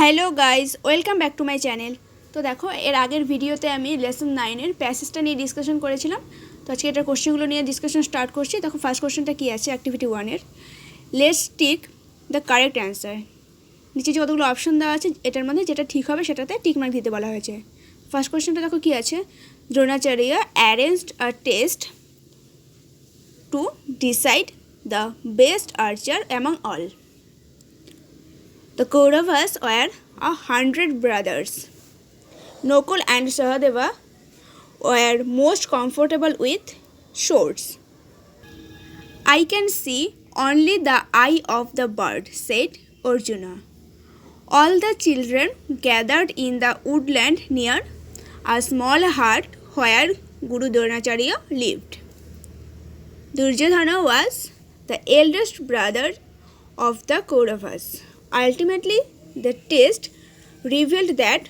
Hello guys, welcome back to my channel. তো দেখো, এর আগের ভিডিওতে আমি লেসন 9-এর প্যাসেজটা নিয়ে ডিসকাশন করেছিলাম। তো আজকে এটার কোশ্চেনগুলো নিয়ে ডিসকাশন স্টার্ট করছি। দেখো, ফার্স্ট কোশ্চেনটা কী আছে অ্যাক্টিভিটি 1-এর, let's tick the correct answer. নিচে যে কতগুলো অপশন দেওয়া আছে, এটার মধ্যে যেটা ঠিক হবে সেটাতে টিক মার্ক দিতে বলা হয়েছে। ফার্স্ট কোশ্চেনটা দেখো কী আছে, Dronacharya arranged a test to decide the best archer among all. The Kauravas were 100 brothers. Nakul and Sahadeva were most comfortable with swords. I can see only the eye of the bird, said Arjuna. All the children gathered in the woodland near a small hut where Guru Dronacharya lived. Duryodhana was the eldest brother of the Kauravas. Ultimately, the test revealed that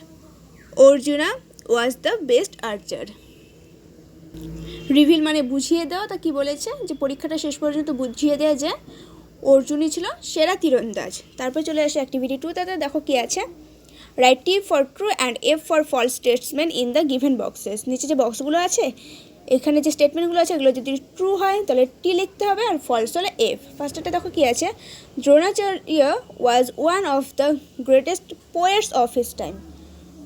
Arjuna was the best archer. Reveal মানে বুঝিয়ে দেওয়া। তা কী বলেছে, যে পরীক্ষাটা শেষ পর্যন্ত বুঝিয়ে দেওয়া যে অর্জুনই ছিল সেরা তীরন্দাজ। তারপর চলে আসে অ্যাক্টিভিটি 2, তাতে দেখো কী আছে, write T for true and F for false statement in the given boxes. নিচে যে বক্সগুলো আছে, এখানে যে স্টেটমেন্টগুলো আছে, এগুলো যদি ট্রু হয় তাহলে টি লিখতে হবে, আর ফলস হলে এফ। ফার্স্টটা দেখো কী আছে, Dronacharya was one of the greatest poets of his time.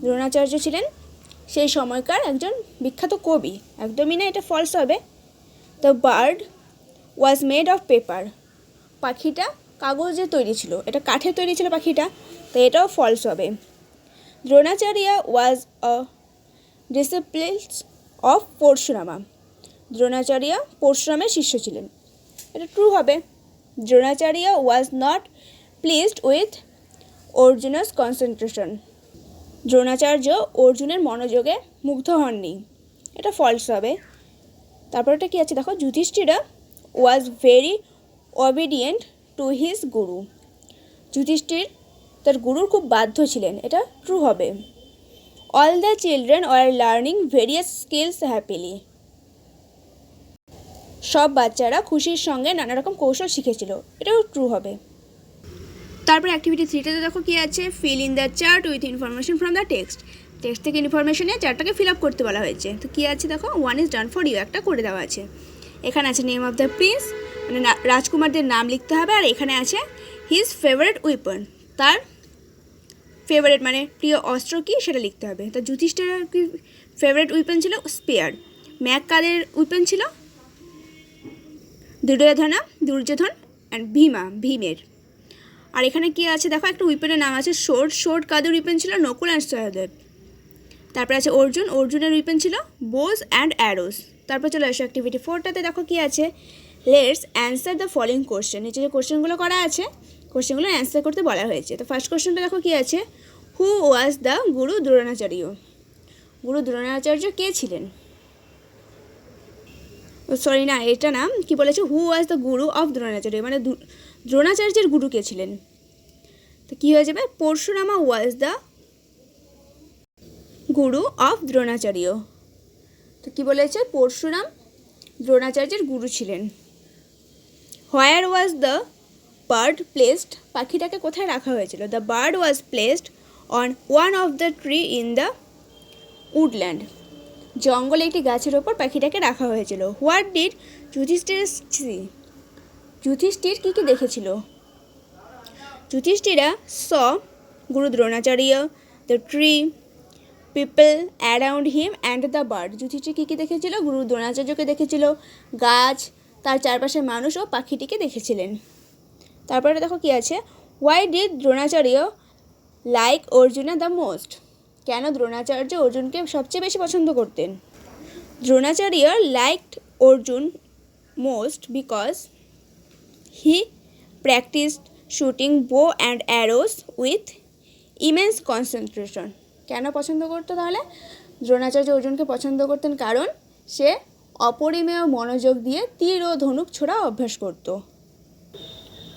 Dronacharya ছিলেন সেই সময়কার একজন বিখ্যাত কবি। একদমই না, এটা ফলস হবে। The bird was made of paper. পাখিটা কাগজে তৈরি ছিল, এটা কাঠে তৈরি ছিল পাখিটা, তো এটাও ফলস হবে। Dronacharya was a disciplines of Parashurama. Dronacharya পরশুরামের শিষ্য ছিলেন, এটা ট্রু হবে। Dronacharya was not pleased with Arjuna's concentration. Dronacharya অর্জুনের মনোযোগে মুগ্ধ হননি, এটা ফলস হবে। তারপর এটা কী আছে দেখো, Yudhishthira was very obedient to his গুরু। যুধিষ্ঠির তার গুরুর খুব বাধ্য ছিলেন, এটা ট্রু হবে। All the children were learning various skills happily. সব বাচ্চারা খুশির সঙ্গে নানা রকম কৌশল শিখেছিল, এটাও ট্রু হবে। তারপর অ্যাক্টিভিটি 3টাতে দেখো কী আছে, fill in the chart with information from the text. Text থেকে ইনফরমেশনে চার্টটাকে ফিল আপ করতে বলা হয়েছে। তো কী আছে দেখো, 1 ইজ ডান ফর ইউ, একটা করে দেওয়া আছে। এখানে আছে নেম অফ দ্য প্রিন্স, মানে রাজকুমারদের নাম লিখতে হবে, আর এখানে আছে হিজ ফেভারিট উইপন, তার ফেভারিট মানে প্রিয় অস্ত্র কী সেটা লিখতে হবে। তো যুধিষ্ঠিরের কি ফেভারিট উইপন ছিল স্পেয়ার। ম্যাক কাদের উইপন ছিল, দুর্যোধন অ্যান্ড ভীমের। আর এখানে কী আছে দেখো, একটা উইপেনের নাম আছে শোর্ট কাদের উইপেন ছিল, নকুল অ্যান্ড সহদেব। তারপরে আছে অর্জুনের উইপেন ছিল বোজ অ্যান্ড অ্যারোস। তারপর চলে আসো অ্যাক্টিভিটি 4টাতে দেখো কী আছে, let's answer the following question. নিচে যে কোশ্চেনগুলো করা আছে, কোশ্চেনগুলো অ্যান্সার করতে বলা হয়েছে। তো ফার্স্ট কোশ্চেনটা দেখো কী আছে, হু ওয়াজ দ্য গুরু দ্রোণাচার্য। গুরু দ্রোণাচার্য কে ছিলেন, সরি না, এটা না, কি বলেছে, who was the guru of Dronacharya, মানে দ্রোণাচার্যের গুরু কে ছিলেন। তো কী হয়ে যাবে, Parashurama was the guru of Dronacharya. তো কী বলেছে, পরশুরাম দ্রোণাচার্যের গুরু ছিলেন। Where was the bird placed, পাখিটাকে কোথায় রাখা হয়েছিল, the bird was placed on one of the tree in the woodland. জঙ্গলে একটি গাছের ওপর পাখিটাকে রাখা হয়েছিল। What did Yudhishthir see, Yudhishthir কী কী দেখেছিল, যুধিষ্ঠিরা স গুরু Dronacharya, the tree, people around him and the bird. Yudhishthir কী কী দেখেছিল, গুরু দ্রোণাচার্যকে দেখেছিল, গাছ, তার চারপাশের মানুষ ও পাখিটিকে দেখেছিলেন। তারপরে দেখো কী আছে, why did Dronacharya like Arjuna the most. কেন দ্রোণাচার্য অর্জুনকে সবচেয়ে বেশি পছন্দ করতেন। Dronacharya liked Arjun most because he practised shooting bow and arrows with immense concentration. কেন পছন্দ করতো তাহলে, দ্রোণাচার্য অর্জুনকে পছন্দ করতেন কারণ সে অপরিমেয় মনোযোগ দিয়ে তীর ও ধনুক ছোড়া অভ্যাস করত।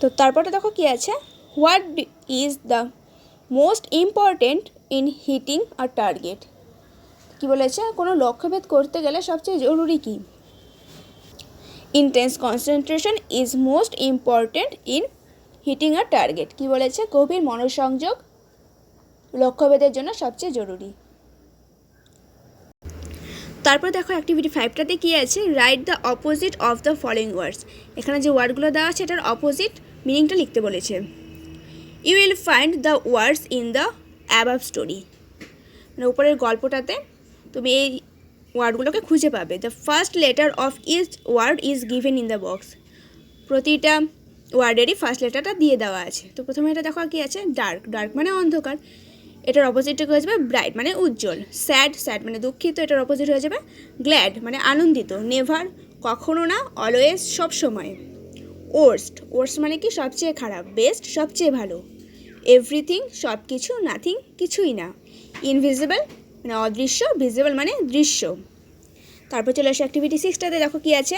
তো তারপরে দেখো কী আছে, what is the most important in hitting a target. কী বলেছে, কোনো লক্ষ্যভেদ করতে গেলে সবচেয়ে জরুরি কী, intense concentration is most important in hitting a target. কী বলেছে, গভীর মনোসংযোগ লক্ষ্যভেদের জন্য সবচেয়ে জরুরি। তারপর দেখো অ্যাক্টিভিটি 5টাতে কী আছে, write the opposite of the following words. এখানে যে ওয়ার্ডগুলো দেওয়া আছে এটার অপোজিট মিনিংটা লিখতে বলেছে। You will find the words in the above story, মানে উপরের গল্পটাতে তুমি এই ওয়ার্ডগুলোকে খুঁজে পাবে। The first letter of each word is given in the box. প্রতিটা ওয়ার্ডেরই ফার্স্ট লেটারটা দিয়ে দেওয়া আছে। তো প্রথমে এটা দেখো কী আছে, ডার্ক। ডার্ক মানে অন্ধকার, এটার অপোজিটটা হয়ে যাবে ব্রাইট মানে উজ্জ্বল। স্যাড, স্যাড মানে দুঃখিত, এটার অপোজিট হয়ে যাবে গ্ল্যাড মানে আনন্দিত। নেভার কখনো না, অলওয়েজ সব সময়। ওর্স্ট, ওর্স্ট মানে কি সবচেয়ে খারাপ। বেস্ট সবচেয়ে ভালো। এভরিথিং সব কিছু, নাথিং কিছুই না। ইনভিজিবল মানে অদৃশ্য, ভিজিবল মানে দৃশ্য। তারপর চলে আসে অ্যাক্টিভিটি 6টাতে দেখো কী আছে,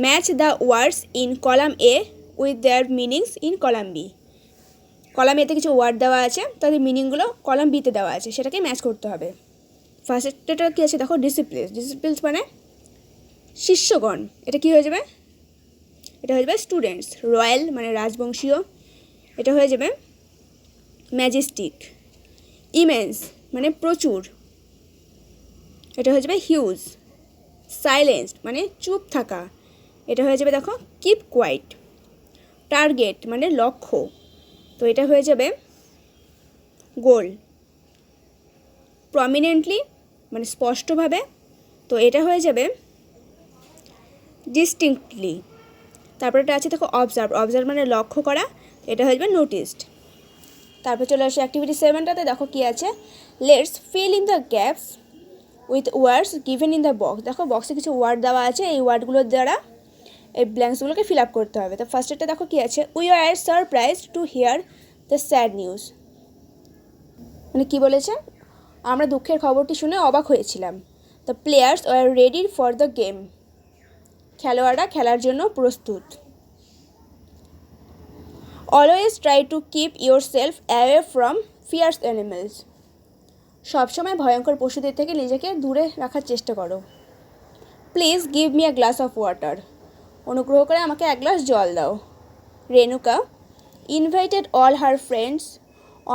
match the words in column A with their meanings in column B. Column এতে কিছু ওয়ার্ড দেওয়া আছে, তাদের মিনিংগুলো কলাম বিতে দেওয়া আছে, সেটাকে ম্যাচ করতে হবে। ফার্স্টটা কী আছে দেখো, ডিসিপ্লিনস। ডিসিপ্লিনস মানে শিষ্যগণ, এটা কী হয়ে যাবে, এটা হয়ে যাবে স্টুডেন্টস। রয়্যাল মানে রাজবংশীয়, এটা হয়ে যাবে ম্যাজেস্টিক। ইমেন্স মানে প্রচুর, এটা হয়ে যাবে হিউজ। সাইলেন্সড মানে চুপ থাকা, এটা হয়ে যাবে দেখো কিপ কোয়াইট। টার্গেট মানে লক্ষ্য, তো এটা হয়ে যাবে গোল। প্রমিনেন্টলি মানে স্পষ্টভাবে, তো এটা হয়ে যাবে ডিস্টিংক্টলি। তারপর এটা আছে দেখো অবজার্ভ। অবজার্ভ মানে লক্ষ্য করা, এটা হয়ে যাবে নোটিসড। তারপর চলে আসে অ্যাক্টিভিটি 7টাতে দেখো কী আছে, let's fill in the gaps with words given in the box. দেখো বক্সে কিছু ওয়ার্ড দেওয়া আছে, এই ওয়ার্ডগুলোর দ্বারা এই ব্ল্যাঙ্কসগুলোকে ফিল আপ করতে হবে। তো ফার্স্টেরটা দেখো কী আছে, we are surprised to hear the sad news. মানে কী বলেছে, আমরা দুঃখের খবরটি শুনে অবাক হয়েছিলাম। The players were ready for the game. খেলোয়াড়রা খেলার জন্য প্রস্তুত। Always try to keep yourself away from fierce animals. সবসময় ভয়ঙ্কর পশুদের থেকে নিজেকে দূরে রাখার চেষ্টা করো। Please give me a glass of water. অনুগ্রহ করে আমাকে এক গ্লাস জল দাও। Renuka invited all her friends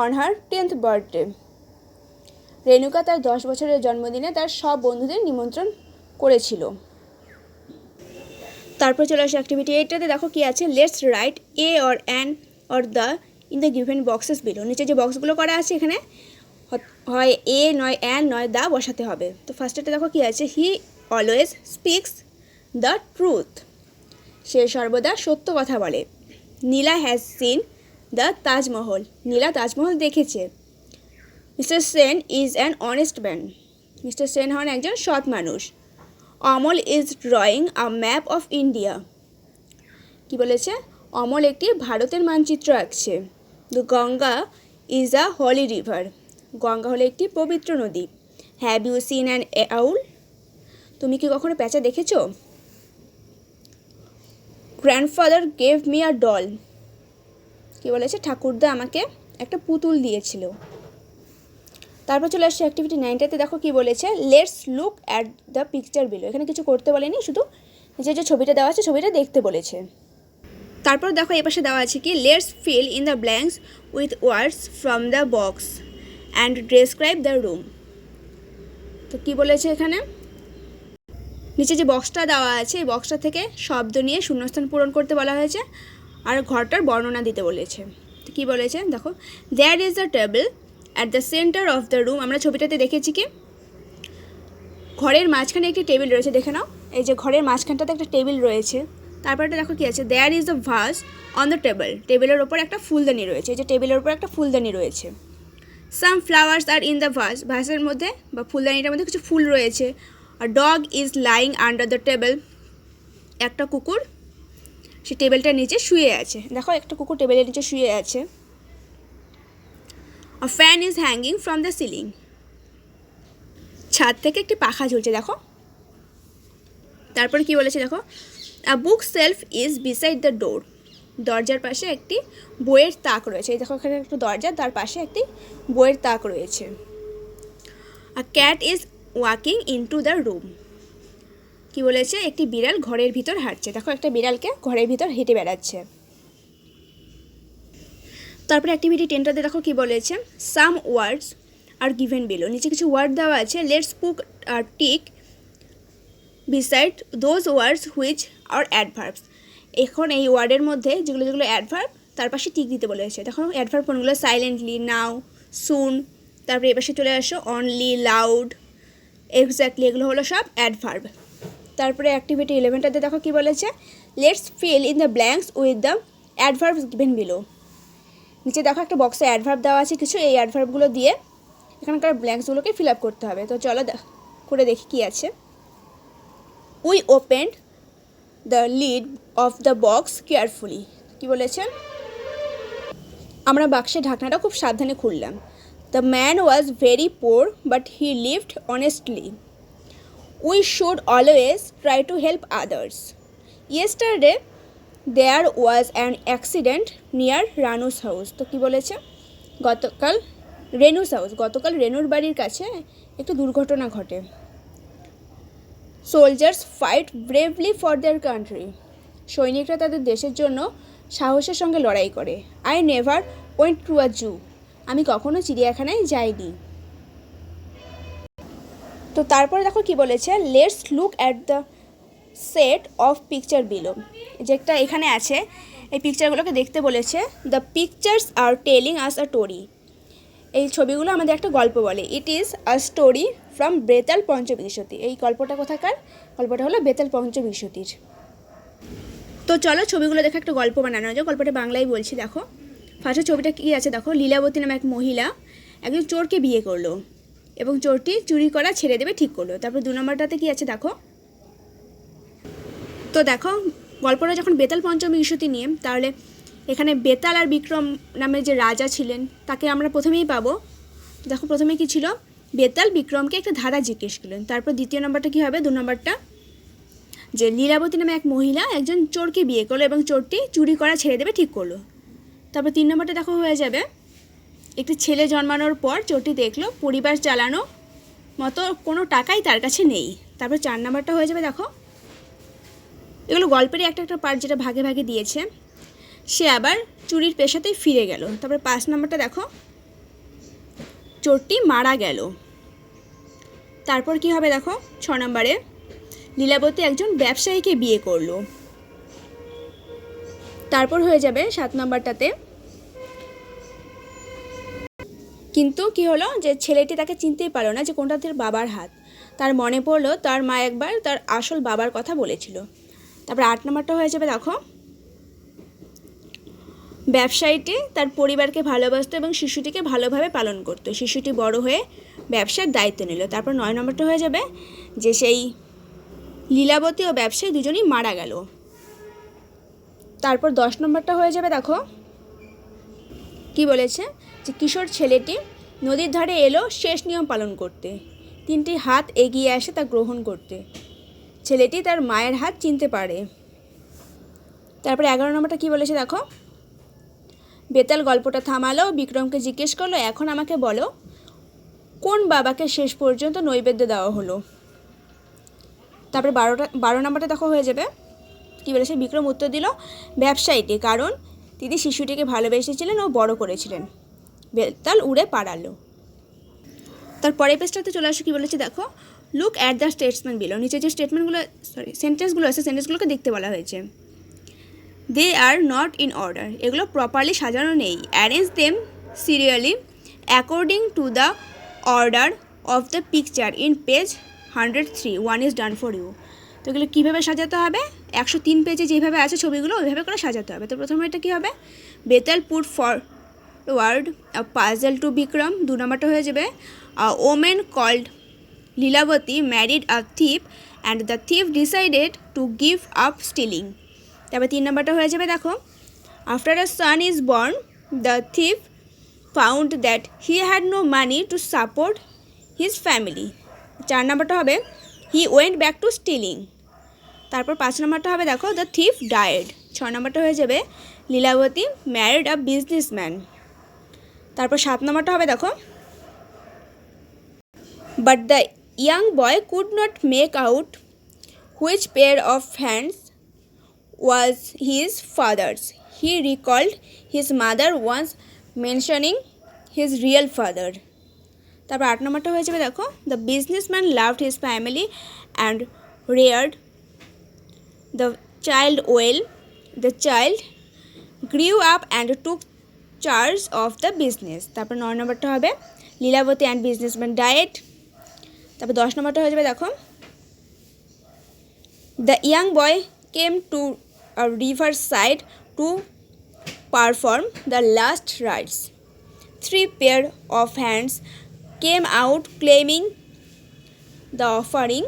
on her 10th birthday. Renuka তার 10 বছরের জন্মদিনে তার সব বন্ধুদের নিমন্ত্রণ করেছিল। তারপর চলে আসে অ্যাক্টিভিটি 8টাতে দেখো কী আছে, let's write a or an or the in the given boxes below. নিচে যে বক্সগুলো করা আছে এখানে হয় এ নয় অ্যান নয় দ্য বসাতে হবে। তো ফার্স্টেটা দেখো কী আছে, he always speaks the truth. সে সর্বদা সত্য কথা বলে। Neela has seen the Taj Mahal. Neela Taj Mahal দেখেছে। Mister Sen is an honest man. Mister Sen হন একজন সৎ মানুষ। Amal is drawing a map of India. কি বলেছে, অমল একটি ভারতের মানচিত্র আঁকছে। Ganga is a holy river. Ganga হলো একটি পবিত্র নদী। Have you seen an owl. তুমি কি কখনো প্যাঁচা দেখেছো? Grandfather gave me a doll. কি বলেছে, ঠাকুরদা আমাকে একটা পুতুল দিয়েছিল। তারপর চলে আসছে অ্যাক্টিভিটি 9টাতে দেখো কি বলেছে, let's look at the picture below. এখানে কিছু করতে বলেনি, শুধু যে ছবিটা দেওয়া আছে ছবিটা দেখতে বলেছে। তারপর দেখো এ পাশে দেওয়া আছে কি, let's fill in the blanks with words from the box and describe the room. তো কি বলেছে এখানে, নিচে যে বক্সটা দেওয়া আছে এই বক্সটা থেকে শব্দ নিয়ে শূন্যস্থান পূরণ করতে বলা হয়েছে আর ঘরটার বর্ণনা দিতে বলেছে। তো কী বলেছে দেখো, there is the table at the centre of the room. আমরা ছবিটাতে দেখেছি কি ঘরের মাঝখানে একটি টেবিল রয়েছে, দেখে নাও এই যে ঘরের মাঝখানটাতে একটা টেবিল রয়েছে। তারপরটা দেখো কী আছে, there is the vase on the table. টেবিলের ওপর একটা ফুলদানি রয়েছে, এই যে টেবিলের ওপর একটা ফুলদানি রয়েছে। Some flowers are in the vase. ভাসের মধ্যে বা ফুলদানিটার মধ্যে কিছু ফুল রয়েছে। আর dog is lying under the table. একটা কুকুর সে টেবিলটার নিচে শুয়ে আছে। দেখো একটা কুকুর টেবিলের নিচে শুয়ে আছে। A fan is hanging from the ceiling. ছাদ থেকে একটি পাখা ঝুলছে দেখো। তারপরে কি বলেছে দেখো, a book shelf is beside the door. দরজার পাশে একটি বইয়ের তাক রয়েছে। এই দেখো এখানে একটু দরজা, তার পাশে একটি বইয়ের তাক রয়েছে। আ cat is walking into the room. কি বলেছে, একটি বিড়াল ঘরের ভিতর হাঁটছে। দেখো একটা বিড়ালকে ঘরের ভিতর হেঁটে বেড়াচ্ছে। তারপরে অ্যাক্টিভিটি 10টাতে দেখো কি বলেছে, সাম ওয়ার্ডস আর গিভেন বিলো। নিচে কিছু ওয়ার্ড দেওয়া আছে, let's put tick beside those words which are adverbs. এখন এই ওয়ার্ডের মধ্যে যেগুলো যেগুলো অ্যাডভার্ব তার পাশে টিক দিতে বলেছে। দেখো অ্যাডভার্ব কোনগুলো, সাইলেন্টলি, নাও, সুন, তারপরে এ পাশে চলে আসো অনলি, লাউড, এক্স্যাক্টলি, এগুলো হলো সব অ্যাডভার্ব। তারপরে অ্যাক্টিভিটি 11টাতে দেখো কি বলেছে, let's fill in the blanks with the adverbs given below. নিচে দেখো একটা বক্সে অ্যাডভার্ব দেওয়া আছে কিছু, এই অ্যাডভার্বগুলো দিয়ে এখানকার ব্ল্যাঙ্কসগুলোকে ফিল আপ করতে হবে। তো চলো করে দেখি কি আছে। We opened the lid of the box carefully. কি বলেছে, আমরা বাক্সের ঢাকনাটা খুব সাবধানে খুললাম। The man was very poor but he lived honestly. We should always try to help others. Yesterday there was an accident near Ranu's house. তো কী বলেছে, গতকাল রেনুর বাড়ির কাছে একটু দুর্ঘটনা ঘটে। Soldiers fight bravely for their country. সৈনিকরা তাদের দেশের জন্য সাহসের সঙ্গে লড়াই করে। I never went to a zoo. আমি কখনো চিড়িয়াখানায় যাইনি। তো তারপরে দেখো কি বলেছে, let's look at the set of picture below. যেটা এখানে আছে এই পিকচারগুলোকে দেখতে বলেছে। The pictures are telling us a story. এই ছবিগুলো আমাদের একটা গল্প বলে। It is a story from Betal Panchavimshati. এই গল্পটা কোথাকার, গল্পটা হলো বেতাল পঞ্চবিংশতির। তো চলো ছবিগুলো দেখে একটা গল্প বানানো যায়। গল্পটা বাংলায় বলছি। দেখো ফার্স্টের ছবিটা কী আছে, দেখো লীলাবতী নামে এক মহিলা একজন চোরকে বিয়ে করলো এবং চোরটি চুরি করা ছেড়ে দেবে ঠিক করলো। তারপর 2 নম্বরটাতে কী আছে দেখো। তো দেখো গল্পটা যখন বেতাল পঞ্চবিংশতি নিয়ে, তাহলে এখানে বেতাল আর বিক্রম নামে যে রাজা ছিলেন তাকে আমরা প্রথমেই পাবো। দেখো প্রথমে কি ছিল, বেতাল বিক্রমকে একটা ধাঁধা জিজ্ঞেস করলেন। তারপর দ্বিতীয় নম্বরটা কী হবে, 2 নম্বরটা, যে লীলাবতী নামে এক মহিলা একজন চোরকে বিয়ে করলো এবং চোরটি চুরি করা ছেড়ে দেবে ঠিক করলো। তারপর 3 নম্বরটা দেখো হয়ে যাবে, একটি ছেলে জন্মানোর পর চোরটি দেখলো পরিবার চালানো মতো কোনো টাকাই তার কাছে নেই। তারপর 4 নম্বরটা হয়ে যাবে, দেখো এগুলো গল্পেরই একটা একটা পার্ট যেটা ভাগে ভাগে দিয়েছে। সে আবার চুরির পেশাতেই ফিরে গেল। তারপর 5 নম্বরটা দেখো, চোরটি মারা গেল। তারপর কি হবে দেখো 6 নম্বরে, লীলাবতী একজন ব্যবসায়ীকে বিয়ে করলো। তারপর হয়ে যাবে 7 নম্বরটাতে, কিন্তু কি হলো যে ছেলেটি তাকে চিনতেই পারলো না যে কোনটা তার বাবার হাত। তার মনে পড়লো তার মা একবার তার আসল বাবার কথা বলেছিল। তারপর 8 নম্বরটা হয়ে যাবে দেখো, ব্যবসায়ীটি তার পরিবারকে ভালোবাসতো এবং শিশুটিকে ভালোভাবে পালন করতো। শিশুটি বড় হয়ে ব্যবসার দায়িত্ব নিল। তারপর 9 নম্বরটা হয়ে যাবে যে সেই লীলাবতী ও ব্যবসায়ী দুজনেই মারা গেল। তারপর 10 নম্বরটা হয়ে যাবে দেখো কি বলেছে, যে কিশোর ছেলেটি নদীর ধারে এলো শেষ নিয়ম পালন করতে। 3টি হাত এগিয়ে আসে তা গ্রহণ করতে। ছেলেটি তার মায়ের হাত চিনতে পারে। তারপরে 11 নম্বরটা কি বলেছে দেখো, বেতাল গল্পটা থামালো, বিক্রমকে জিজ্ঞেস করলো, এখন আমাকে বলো কোন বাবাকে শেষ পর্যন্ত নৈবেদ্য দেওয়া হলো। তারপরে 12 নম্বরটা দেখো হয়ে যাবে কি বলেছে, বিক্রম উত্তর দিল ব্যবসায়ীটি, কারণ তিনি শিশুটিকে ভালোবেসেছিলেন ও বড় করেছিলেন। বেতাল উড়ে পাড়ালো। তারপরে পেজটাতে চলে আসো কি বলেছে দেখো, look at the statements below. নিচে যে সেন্টেন্সগুলো আছে সেন্টেন্সগুলোকে দেখতে বলা হয়েছে। They are not in order, এগুলো প্রপারলি সাজানো নেই। Arrange them serially according to the order of the picture in page 103, 1 is done for you. তো এগুলো কীভাবে সাজাতে হবে, 103 পেজে যেভাবে আছে ছবিগুলো ওইভাবে করে সাজাতে হবে। তো প্রথমে এটা কী হবে, Betal put forward a puzzle to Vikram. 2 নম্বরটা হয়ে যাবে, a woman called Lilavati married a thief and the thief decided to give up stealing. তারপর 3 নম্বরটা হয়ে যাবে দেখো, after a son is born the thief found that he had no money to support his family. 4 নম্বরটা হবে, he went back to stealing. তারপর 5 নম্বরটা হবে দেখো, দ্য থিফ ডায়েড। 6 নম্বরটা হয়ে যাবে, লীলাবতী ম্যারিড আ বিজনেসম্যান। তারপর 7 নম্বরটা হবে দেখো, but the young boy could not make out which pair of hands was his father's. He recalled his mother once mentioning his real father. তারপর 8 নম্বরটা হয়ে যাবে দেখো, the businessman loved his family and reared the child well. The child grew up and took charge of the business. তারপর 9 নম্বরটা হবে Lilavati and businessman diet. তারপর 10 নম্বরটা হয়ে যাবে দেখো, the young boy came to a riverside to perform the last rites. 3 pair of hands came out claiming the offering.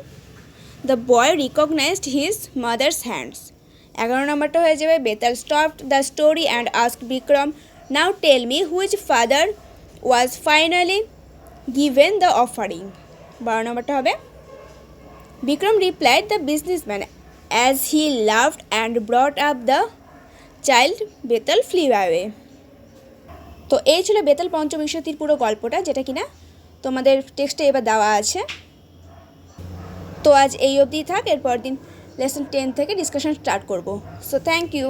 The boy recognized his mother's hands. 11 নম্বরটা হয়ে যাবে Betal stopped the story and asked Bikram, now tell me which father was finally given the offering. 12 নম্বরটা হবে Bikram replied, the businessman, as he laughed and brought up the child. Betal flew away. তো এই ছিল বেতাল পঞ্চবিংশতির পুরো গল্পটা, যেটা কিনা তোমাদের টেক্সটে এবার দেওয়া আছে। তো আজ এই অবধি থাক, এরপর দিন লেসন 10 থেকে ডিসকাশন স্টার্ট করব। So thank you.